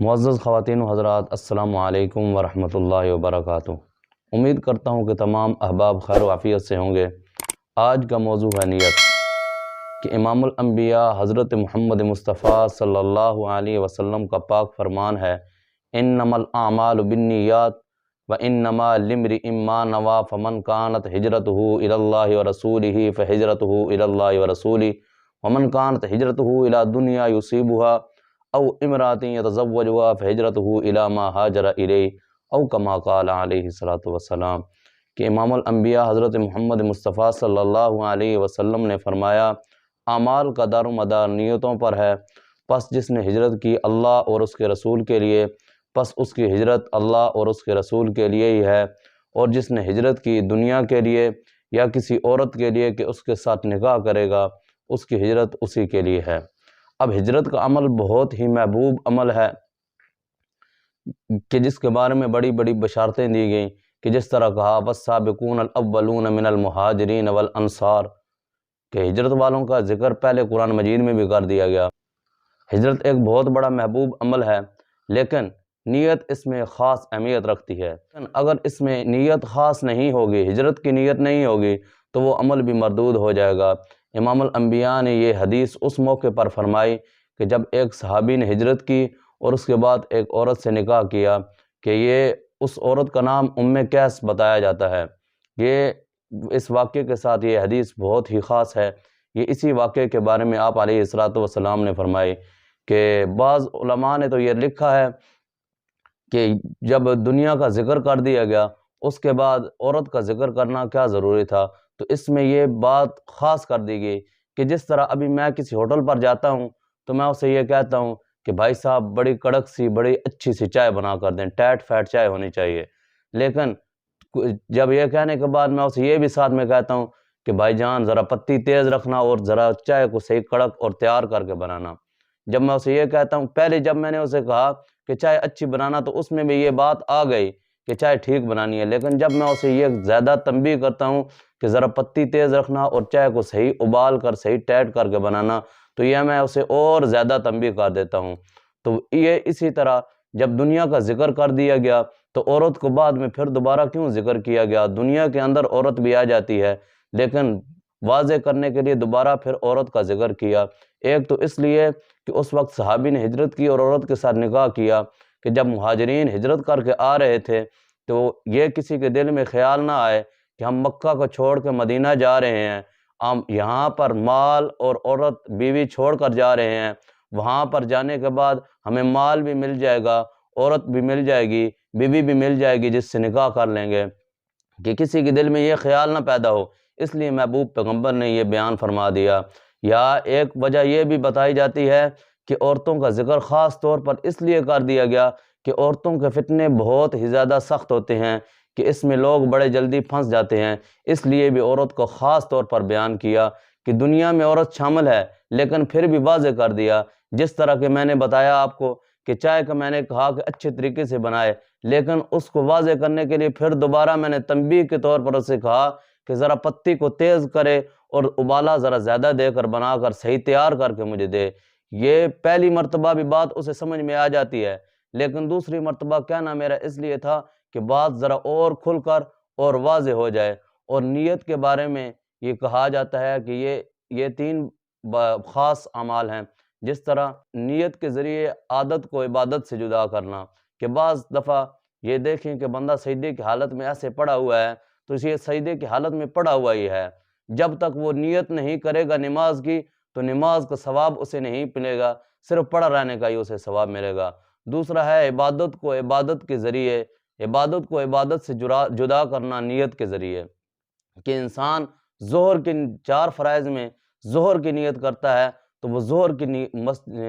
معزز خواتین و حضرات، السلام علیکم ورحمۃ اللہ وبرکاتہ۔ امید کرتا ہوں کہ تمام احباب خیر و عافیت سے ہوں گے۔ آج کا موضوع ہے نیت، کہ امام الانبیاء حضرت محمد مصطفیٰ صلی اللہ علیہ وسلم کا پاک فرمان ہے، انما الاعمال بالنیات وانما لامرئ ما نوى فمن كانت هجرته الى الله ورسوله فهجرته الى الله ورسوله ومن كانت هجرته الى دنیا يصيبها او امرأة يتزوجها فهجرته الى ما هاجر الیہ او کما قال علیہ الصلوۃ والسلام، کہ امام الانبیاء حضرت محمد مصطفیٰ صلی اللہ علیہ وسلم نے فرمایا، اعمال کا دار و مدار نیتوں پر ہے، پس جس نے ہجرت کی اللہ اور اس کے رسول کے لیے، پس اس کی ہجرت اللہ اور اس کے رسول کے لیے ہی ہے، اور جس نے ہجرت کی دنیا کے لیے یا کسی عورت کے لیے کہ اس کے ساتھ نکاح کرے گا، اس کی ہجرت اسی کے لیے ہے۔ اب ہجرت کا عمل بہت ہی محبوب عمل ہے، کہ جس کے بارے میں بڑی بڑی بشارتیں دی گئیں، کہ جس طرح کہا والسابقون الاولون من المہاجرین والانصار، کہ ہجرت والوں کا ذکر پہلے قرآن مجید میں بھی کر دیا گیا۔ ہجرت ایک بہت بڑا محبوب عمل ہے، لیکن نیت اس میں خاص اہمیت رکھتی ہے۔ اگر اس میں نیت خاص نہیں ہوگی، ہجرت کی نیت نہیں ہوگی، تو وہ عمل بھی مردود ہو جائے گا۔ امام الانبیاء نے یہ حدیث اس موقع پر فرمائی کہ جب ایک صحابی نے ہجرت کی اور اس کے بعد ایک عورت سے نکاح کیا، کہ یہ اس عورت کا نام قیس بتایا جاتا ہے۔ یہ اس واقعے کے ساتھ یہ حدیث بہت ہی خاص ہے۔ یہ اسی واقعے کے بارے میں آپ علیہ الصلوۃ والسلام نے فرمائی کہ بعض علماء نے تو یہ لکھا ہے کہ جب دنیا کا ذکر کر دیا گیا، اس کے بعد عورت کا ذکر کرنا کیا ضروری تھا؟ تو اس میں یہ بات خاص کر دی گئی کہ جس طرح ابھی میں کسی ہوٹل پر جاتا ہوں تو میں اسے یہ کہتا ہوں کہ بھائی صاحب بڑی کڑک سی بڑی اچھی سی چائے بنا کر دیں، ٹیٹ فیٹ چائے ہونی چاہیے، لیکن جب یہ کہنے کے بعد میں اسے یہ بھی ساتھ میں کہتا ہوں کہ بھائی جان ذرا پتی تیز رکھنا اور ذرا چائے کو صحیح کڑک اور تیار کر کے بنانا۔ جب میں اسے یہ کہتا ہوں، پہلے جب میں نے اسے کہا کہ چائے اچھی بنانا تو اس میں بھی یہ بات آ گئی کہ چائے ٹھیک بنانی ہے، لیکن جب میں اسے یہ زیادہ تنبیہ کرتا ہوں کہ ذرا پتی تیز رکھنا اور چائے کو صحیح ابال کر صحیح ٹیٹ کر کے بنانا، تو یہ میں اسے اور زیادہ تنبیہ کر دیتا ہوں۔ تو یہ اسی طرح جب دنیا کا ذکر کر دیا گیا تو عورت کو بعد میں پھر دوبارہ کیوں ذکر کیا گیا؟ دنیا کے اندر عورت بھی آ جاتی ہے، لیکن واضح کرنے کے لیے دوبارہ پھر عورت کا ذکر کیا۔ ایک تو اس لیے کہ اس وقت صحابی نے ہجرت کی اور عورت کے ساتھ نکاح کیا، کہ جب مہاجرین ہجرت کر کے آ رہے تھے تو یہ کسی کے دل میں خیال نہ آئے کہ ہم مکہ کو چھوڑ کے مدینہ جا رہے ہیں، ہم یہاں پر مال اور عورت بیوی چھوڑ کر جا رہے ہیں، وہاں پر جانے کے بعد ہمیں مال بھی مل جائے گا، عورت بھی مل جائے گی، بیوی بھی مل جائے گی جس سے نکاح کر لیں گے، کہ کسی کے دل میں یہ خیال نہ پیدا ہو۔ اس لیے محبوب پیغمبر نے یہ بیان فرما دیا۔ یا ایک وجہ یہ بھی بتائی جاتی ہے کہ عورتوں کا ذکر خاص طور پر اس لیے کر دیا گیا کہ عورتوں کے فتنے بہت ہی زیادہ سخت ہوتے ہیں، کہ اس میں لوگ بڑے جلدی پھنس جاتے ہیں، اس لیے بھی عورت کو خاص طور پر بیان کیا کہ دنیا میں عورت شامل ہے، لیکن پھر بھی واضح کر دیا۔ جس طرح کہ میں نے بتایا آپ کو کہ چائے کا میں نے کہا کہ اچھے طریقے سے بنائے، لیکن اس کو واضح کرنے کے لیے پھر دوبارہ میں نے تنبیہ کے طور پر اسے کہا کہ ذرا پتی کو تیز کرے اور ابالا ذرا زیادہ دے کر بنا کر صحیح تیار کر کے مجھے دے۔ یہ پہلی مرتبہ بھی بات اسے سمجھ میں آ جاتی ہے، لیکن دوسری مرتبہ کہنا میرا اس لیے تھا کہ بات ذرا اور کھل کر اور واضح ہو جائے۔ اور نیت کے بارے میں یہ کہا جاتا ہے کہ یہ تین خاص اعمال ہیں۔ جس طرح نیت کے ذریعے عادت کو عبادت سے جدا کرنا، کہ بعض دفعہ یہ دیکھیں کہ بندہ سجدے کی حالت میں ایسے پڑا ہوا ہے تو یہ سجدے کی حالت میں پڑا ہوا ہی ہے، جب تک وہ نیت نہیں کرے گا نماز کی تو نماز کا ثواب اسے نہیں ملے گا، صرف پڑا رہنے کا ہی اسے ثواب ملے گا۔ دوسرا ہے عبادت کو عبادت کے ذریعے، عبادت کو عبادت سے جدا کرنا نیت کے ذریعے، کہ انسان ظہر کے 4 فرائض میں ظہر کی نیت کرتا ہے تو وہ ظہر کی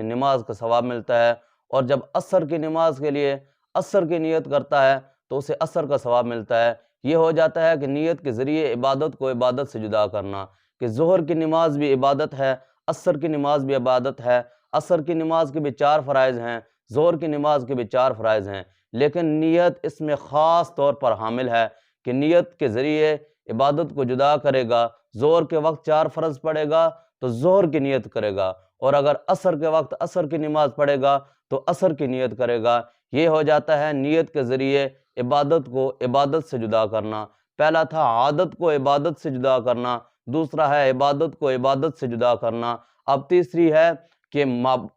نماز کا ثواب ملتا ہے، اور جب عصر کی نماز کے لیے عصر کی نیت کرتا ہے تو اسے عصر کا ثواب ملتا ہے۔ یہ ہو جاتا ہے کہ نیت کے ذریعے عبادت کو عبادت سے جدا کرنا، کہ ظہر کی نماز بھی عبادت ہے، عصر کی نماز بھی عبادت ہے، عصر کی نماز کے بھی 4 فرائض ہیں، ظہر کی نماز کے بھی 4 فرائض ہیں، لیکن نیت اس میں خاص طور پر حامل ہے، کہ نیت کے ذریعے عبادت کو جدا کرے گا۔ ظہر کے وقت 4 فرض پڑھے گا تو ظہر کی نیت کرے گا، اور اگر عصر کے وقت عصر کی نماز پڑھے گا تو عصر کی نیت کرے گا۔ یہ ہو جاتا ہے نیت کے ذریعے عبادت کو عبادت سے جدا کرنا۔ پہلا تھا عادت کو عبادت سے جدا کرنا، دوسرا ہے عبادت کو عبادت سے جدا کرنا، اب تیسری ہے کہ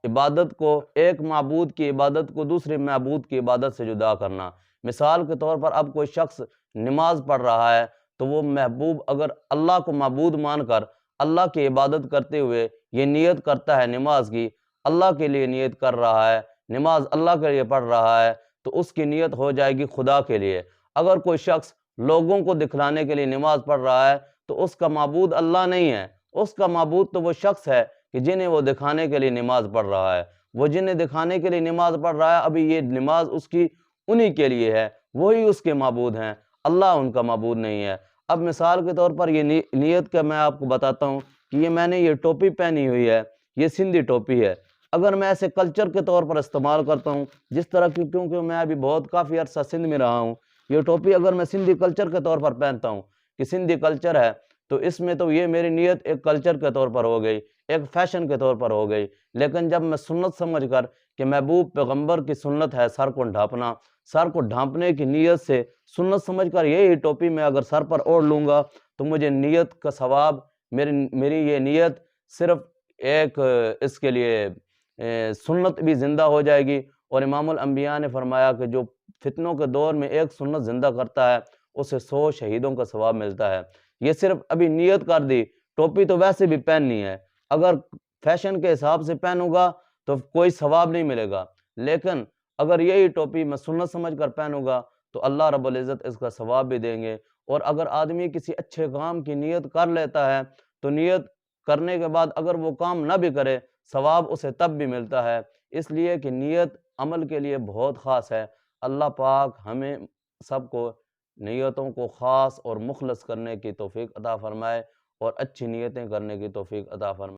عبادت کو ایک معبود کی عبادت کو دوسرے معبود کی عبادت سے جدا کرنا۔ مثال کے طور پر اب کوئی شخص نماز پڑھ رہا ہے تو وہ محبوب اگر اللہ کو معبود مان کر اللہ کی عبادت کرتے ہوئے یہ نیت کرتا ہے نماز کی، اللہ کے لیے نیت کر رہا ہے، نماز اللہ کے لیے پڑھ رہا ہے، تو اس کی نیت ہو جائے گی خدا کے لیے۔ اگر کوئی شخص لوگوں کو دکھلانے کے لیے نماز پڑھ رہا ہے تو اس کا معبود اللہ نہیں ہے، اس کا معبود تو وہ شخص ہے کہ جنہیں وہ دکھانے کے لیے نماز پڑھ رہا ہے۔ وہ جنہیں دکھانے کے لیے نماز پڑھ رہا ہے، ابھی یہ نماز اس کی انہی کے لیے ہے، وہی اس کے معبود ہیں، اللہ ان کا معبود نہیں ہے۔ اب مثال کے طور پر یہ نیت کا میں آپ کو بتاتا ہوں کہ یہ میں نے یہ ٹوپی پہنی ہوئی ہے، یہ سندھی ٹوپی ہے۔ اگر میں ایسے کلچر کے طور پر استعمال کرتا ہوں، جس طرح کی، کیونکہ میں ابھی کافی عرصہ سندھ میں رہا ہوں، یہ ٹوپی اگر میں سندھی کلچر کے طور پر پہنتا ہوں کہ سندھی کلچر ہے، تو اس میں تو یہ میری نیت ایک کلچر کے طور پر ہو گئی، ایک فیشن کے طور پر ہو گئی۔ لیکن جب میں سنت سمجھ کر کہ محبوب پیغمبر کی سنت ہے سر کو ڈھانپنا، سر کو ڈھانپنے کی نیت سے سنت سمجھ کر یہی ٹوپی میں اگر سر پر اوڑھ لوں گا تو مجھے نیت کا ثواب، میری یہ نیت صرف ایک اس کے لیے سنت بھی زندہ ہو جائے گی۔ اور امام الانبیاء نے فرمایا کہ جو فتنوں کے دور میں ایک سنت زندہ کرتا ہے اسے 100 شہیدوں کا ثواب ملتا ہے۔ یہ صرف ابھی نیت کر دی، ٹوپی تو ویسے بھی پہننی ہے، اگر فیشن کے حساب سے پہنوں گا تو کوئی ثواب نہیں ملے گا، لیکن اگر یہی ٹوپی میں سنت سمجھ کر پہنوں گا تو اللہ رب العزت اس کا ثواب بھی دیں گے۔ اور اگر آدمی کسی اچھے کام کی نیت کر لیتا ہے تو نیت کرنے کے بعد اگر وہ کام نہ بھی کرے ثواب اسے تب بھی ملتا ہے، اس لیے کہ نیت عمل کے لیے بہت خاص ہے۔ اللہ پاک ہمیں سب کو نیتوں کو خاص اور مخلص کرنے کی توفیق عطا فرمائے اور اچھی نیتیں کرنے کی توفیق عطا فرمائے۔